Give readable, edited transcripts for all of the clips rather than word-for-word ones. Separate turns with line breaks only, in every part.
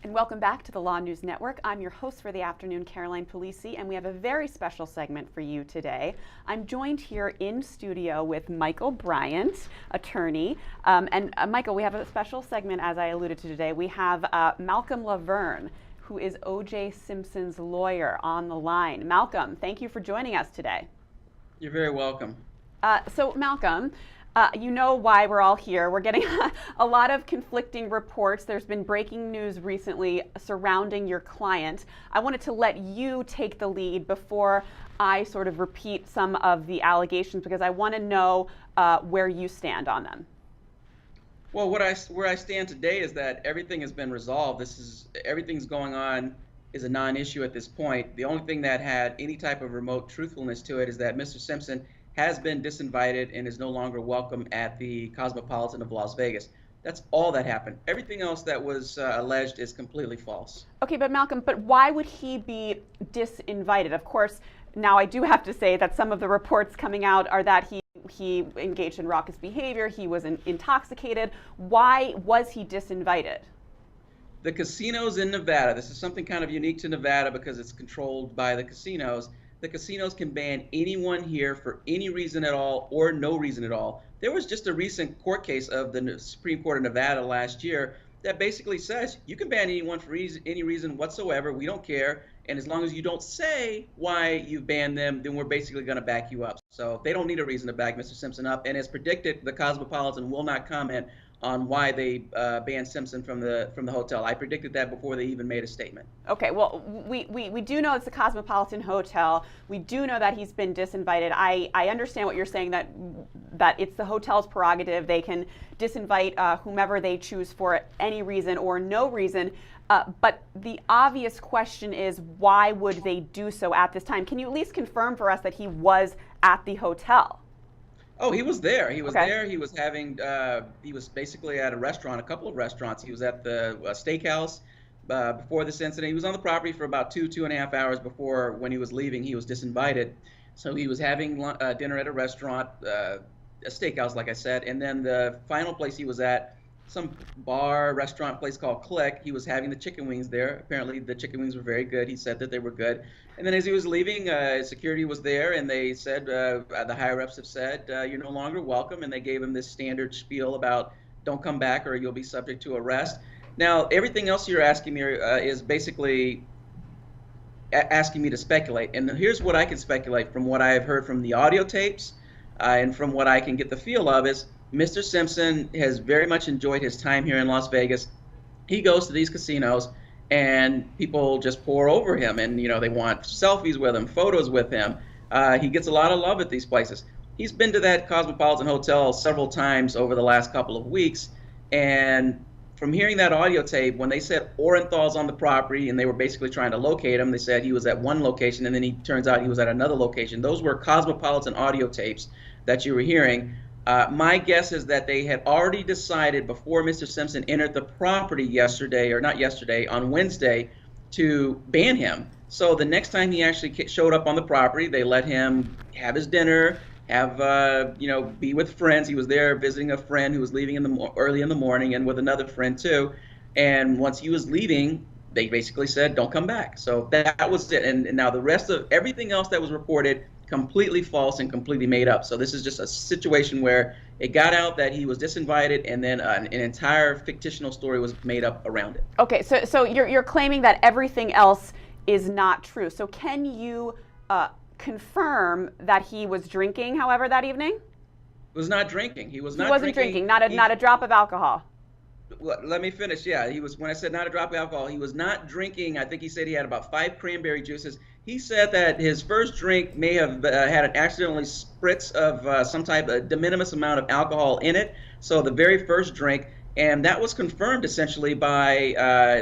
And welcome back to the Law News Network. I'm your host for the afternoon, Caroline Polisi, and we have a very special segment for you today. I'm joined here in studio with Michel Bryant, attorney. Michael, we have a special segment, as I alluded to today. We have Malcolm LaVergne, who is O.J. Simpson's lawyer, on the line. Malcolm, thank you for joining us today.
You're very welcome.
So Malcolm, you know why we're all here. We're getting a lot of conflicting reports. There's been breaking news recently surrounding your client. I wanted to let you take the lead before I sort of repeat some of the allegations, because I want to know where you stand on them.
Well, where I stand today is that everything has been resolved. Everything's going on is a non-issue at this point. The only thing that had any type of remote truthfulness to it is that Mr. Simpson has been disinvited and is no longer welcome at the Cosmopolitan of Las Vegas. That's all that happened. Everything else that was alleged is completely false.
Okay, but Malcolm, why would he be disinvited? Of course, now I do have to say that some of the reports coming out are that he engaged in raucous behavior, he was intoxicated. Why was he disinvited?
The casinos in Nevada, this is something kind of unique to Nevada because it's controlled by the casinos. The casinos can ban anyone here for any reason at all or no reason at all. There was just a recent court case of the Supreme Court of Nevada last year that basically says you can ban anyone for any reason whatsoever. We don't care. And as long as you don't say why you banned them, then we're basically going to back you up. So they don't need a reason to back Mr. Simpson up. And as predicted, the Cosmopolitan will not comment on why they banned Simpson from the hotel. I predicted that before they even made a statement.
Okay, well, we do know it's the Cosmopolitan Hotel. We do know that he's been disinvited. I understand what you're saying, that it's the hotel's prerogative. They can disinvite whomever they choose for any reason or no reason. But the obvious question is, why would they do so at this time? Can you at least confirm for us that he was at the hotel?
Oh, he was there. He was there. He was he was basically at a restaurant, a couple of restaurants. He was at the steakhouse before this incident. He was on the property for about 2.5 hours before, when he was leaving, he was disinvited. So he was having dinner at a restaurant, a steakhouse, like I said. And then the final place he was at, some bar, restaurant place called Click. He was having the chicken wings there. Apparently the chicken wings were very good. He said that they were good. And then as he was leaving, security was there, and they said, the higher-ups have said, you're no longer welcome, and they gave him this standard spiel about don't come back or you'll be subject to arrest. Now, everything else you're asking me is basically asking me to speculate. And here's what I can speculate from what I have heard from the audio tapes and from what I can get the feel of is Mr. Simpson has very much enjoyed his time here in Las Vegas. He goes to these casinos and people just pour over him, and they want selfies with him, photos with him. He gets a lot of love at these places. He's been to that Cosmopolitan Hotel several times over the last couple of weeks, and from hearing that audio tape, when they said Orenthal's on the property and they were basically trying to locate him, they said he was at one location and then he turns out he was at another location. Those were Cosmopolitan audio tapes that you were hearing. My guess is that they had already decided before Mr. Simpson entered the property on Wednesday, to ban him. So the next time he actually showed up on the property, they let him have his dinner, be with friends. He was there visiting a friend who was leaving early in the morning, and with another friend too. And once he was leaving, they basically said, don't come back. So that was it. And now the rest of everything else that was reported, completely false and completely made up. So this is just a situation where it got out that he was disinvited, and then an entire fictional story was made up around it.
Okay, so you're claiming that everything else is not true. So can you confirm that he was drinking, however, that evening?
He was not drinking. He wasn't
drinking. Not a drop of alcohol.
Well, let me finish. Yeah, he was. When I said not a drop of alcohol, he was not drinking. I think he said he had about 5 cranberry juices. He said that his first drink may have had an accidentally spritz of some type of de minimis amount of alcohol in it. So the very first drink, and that was confirmed essentially by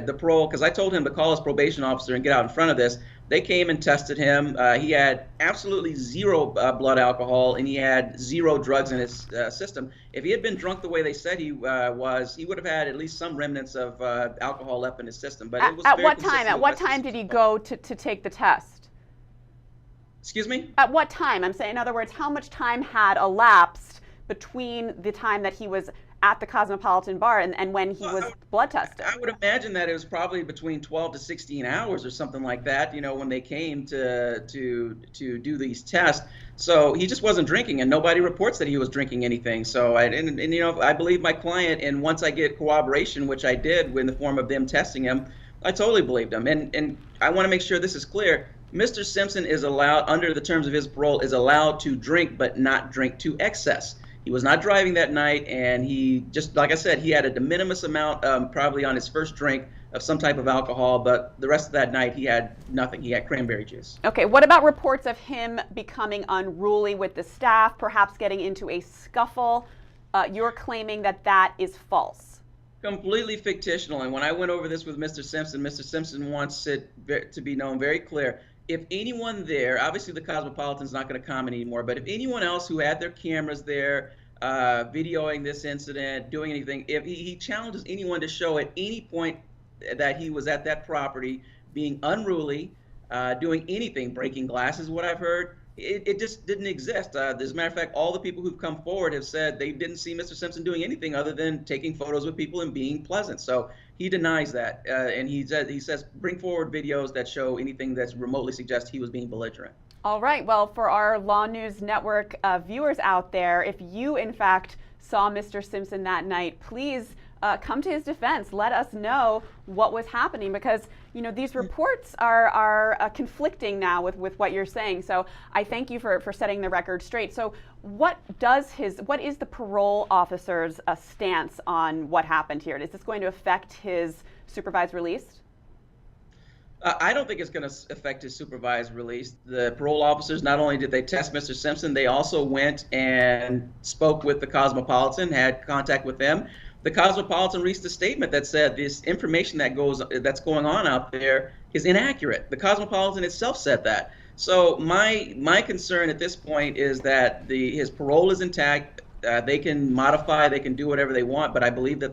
the parole, because I told him to call his probation officer and get out in front of this. They came and tested him. He had absolutely zero blood alcohol, and he had 0 drugs in his system. If he had been drunk the way they said he was, he would have had at least some remnants of alcohol left in his system. But it was
at what time? At what time did he go to take the test?
Excuse me?
At what time? I'm saying, in other words, how much time had elapsed between the time that he was at the Cosmopolitan Bar and when he was blood tested?
I would imagine that it was probably between 12 to 16 hours or something like that, when they came to do these tests. So he just wasn't drinking, and nobody reports that he was drinking anything. So I believe my client, and once I get corroboration, which I did in the form of them testing him, I totally believed him. And I want to make sure this is clear. Mr. Simpson is allowed, under the terms of his parole, is allowed to drink, but not drink to excess. He was not driving that night, and he just, like I said, he had a de minimis amount, probably on his first drink, of some type of alcohol, but the rest of that night he had nothing. He had cranberry juice.
Okay, what about reports of him becoming unruly with the staff, perhaps getting into a scuffle? You're claiming that that is false.
Completely fictional. And when I went over this with Mr. Simpson wants it to be known very clear. If anyone there, obviously the Cosmopolitan's not going to comment anymore, but if anyone else who had their cameras there, videoing this incident, doing anything, if he challenges anyone to show at any point that he was at that property being unruly, doing anything, breaking glasses, what I've heard, it just didn't exist. As a matter of fact, all the people who've come forward have said they didn't see Mr. Simpson doing anything other than taking photos with people and being pleasant. So he denies that, and he says bring forward videos that show anything that's remotely suggests he was being belligerent.
All right. Well, for our LawNewz Network viewers out there, if you in fact saw Mr. Simpson that night, please come to his defense. Let us know what was happening, because these reports are conflicting now with what you're saying. So I thank you for setting the record straight. So what is the parole officer's stance on what happened here? Is this going to affect his supervised release?
I don't think it's going to affect his supervised release. The parole officers, not only did they test Mr. Simpson, they also went and spoke with the Cosmopolitan, had contact with them. The Cosmopolitan released a statement that said this information that's going on out there is inaccurate. The Cosmopolitan itself said that. So my concern at this point is that his parole is intact. They can modify, they can do whatever they want, but I believe that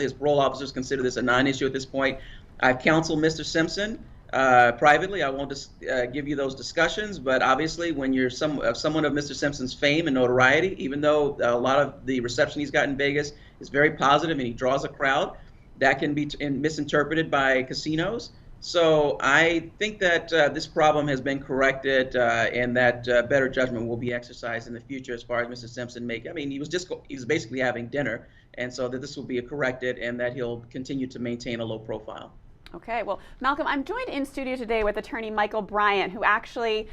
his parole officers consider this a non-issue at this point. I've counseled Mr. Simpson privately. I won't give you those discussions, but obviously when you're someone of Mr. Simpson's fame and notoriety, even though a lot of the reception he's got in Vegas is very positive and he draws a crowd, that can be misinterpreted by casinos. So I think that this problem has been corrected, and that better judgment will be exercised in the future as far as Mr. Simpson he was basically having dinner, and so that this will be corrected and that he'll continue to maintain a low profile.
Okay, well, Malcolm, I'm joined in studio today with attorney Michel Bryant, who actually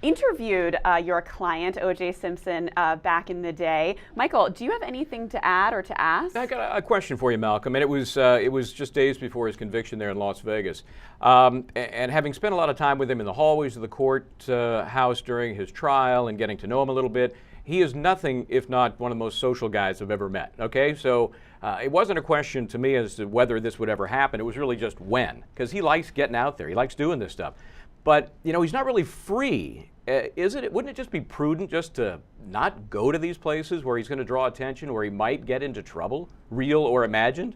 interviewed your client, O.J. Simpson, back in the day. Michael, do you have anything to add or to ask?
I got a question for you, Malcolm, and it was just days before his conviction there in Las Vegas. And having spent a lot of time with him in the hallways of the court house during his trial and getting to know him a little bit, he is nothing if not one of the most social guys I've ever met. Okay, so it wasn't a question to me as to whether this would ever happen. It was really just when, because he likes getting out there. He likes doing this stuff. But, he's not really free, is it? Wouldn't it just be prudent just to not go to these places where he's going to draw attention, where he might get into trouble, real or imagined?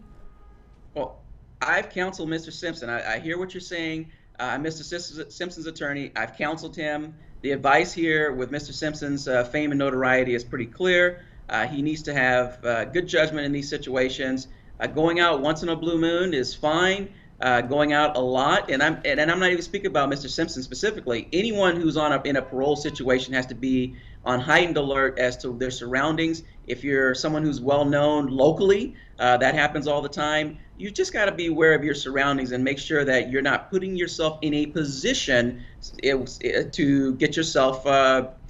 Well, I've counseled Mr. Simpson. I hear what you're saying. I'm Mr. Simpson's attorney. I've counseled him. The advice here with Mr. Simpson's fame and notoriety is pretty clear. He needs to have good judgment in these situations. Going out once in a blue moon is fine. Going out a lot, and I'm not even speaking about Mr. Simpson specifically. Anyone who's in a parole situation has to be on heightened alert as to their surroundings. If you're someone who's well known locally, that happens all the time. You just got to be aware of your surroundings and make sure that you're not putting yourself in a position to get yourself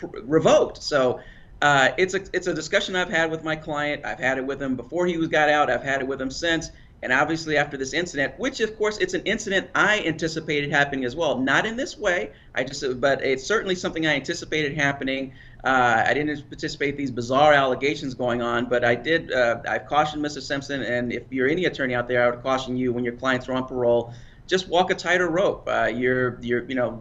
revoked. So it's a discussion I've had with my client. I've had it with him before he got out. I've had it with him since. And obviously after this incident, which of course it's an incident I anticipated happening as well. Not in this way, but it's certainly something I anticipated happening. I didn't anticipate these bizarre allegations going on, but I've cautioned Mr. Simpson, and if you're any attorney out there, I would caution you when your clients are on parole, just walk a tighter rope.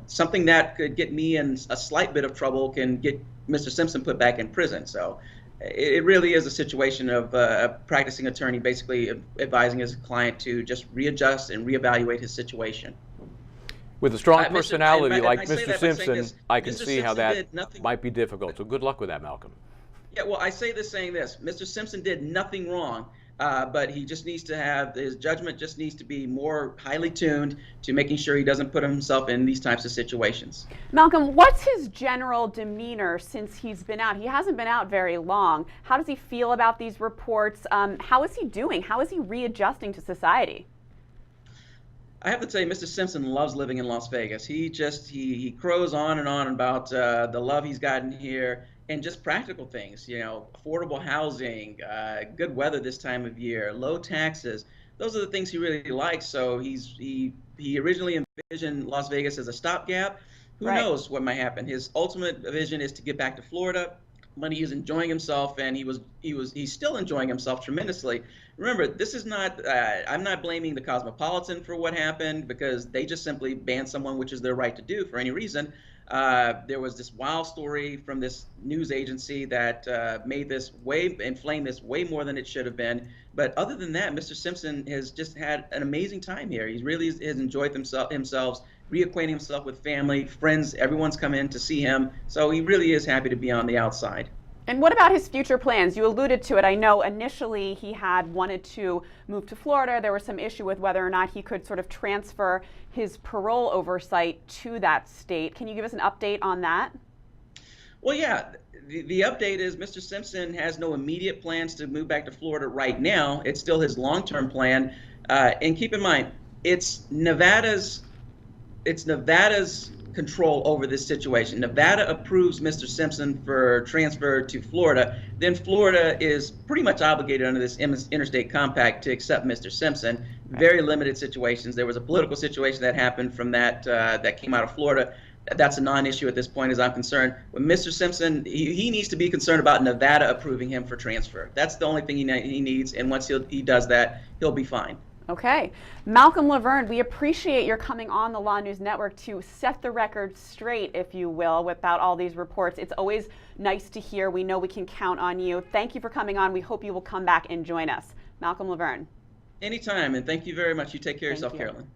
Something that could get me in a slight bit of trouble can get Mr. Simpson put back in prison. So it really is a situation of a practicing attorney basically advising his client to just readjust and reevaluate his situation.
With a strong personality like Mr. Simpson, I can see how that might be difficult. So good luck with that, Malcolm.
Yeah, well, I say this saying this. Mr. Simpson did nothing wrong, but he just needs to have, his judgment just needs to be more highly tuned to making sure he doesn't put himself in these types of situations.
Malcolm, what's his general demeanor since he's been out? He hasn't been out very long. How does he feel about these reports? How is he doing? How is he readjusting to society?
I have to tell you, Mr. Simpson loves living in Las Vegas. He crows on and on about the love he's gotten here and just practical things, you know, affordable housing, good weather this time of year, low taxes. Those are the things he really likes. So he originally envisioned Las Vegas as a stopgap. Who knows what might happen? His ultimate vision is to get back to Florida. But he is enjoying himself, and he's still enjoying himself tremendously. Remember, this is not. I'm not blaming the Cosmopolitan for what happened, because they just simply banned someone, which is their right to do for any reason. There was this wild story from this news agency that made this inflamed this way more than it should have been. But other than that, Mr. Simpson has just had an amazing time here. He really has enjoyed himself, reacquainting himself with family, friends. Everyone's come in to see him, so he really is happy to be on the outside.
And what about his future plans? You alluded to it. I know initially he had wanted to move to Florida. There was some issue with whether or not he could sort of transfer his parole oversight to that state. Can you give us an update on that?
Well, yeah. The update is Mr. Simpson has no immediate plans to move back to Florida right now. It's still his long-term plan. And keep in mind, it's Nevada's control over this situation. Nevada approves Mr. Simpson for transfer to Florida. Then Florida is pretty much obligated under this interstate compact to accept Mr. Simpson. Very limited situations. There was a political situation that happened from that came out of Florida. That's a non-issue at this point, as I'm concerned. With Mr. Simpson, he needs to be concerned about Nevada approving him for transfer. That's the only thing he needs, and once he does that, he'll be fine.
Okay. Malcolm LaVergne, we appreciate your coming on the Law News Network to set the record straight, if you will, about all these reports. It's always nice to hear. We know we can count on you. Thank you for coming on. We hope you will come back and join us. Malcolm LaVergne.
Anytime, and thank you very much. You take care of yourself,
you.
Carolyn.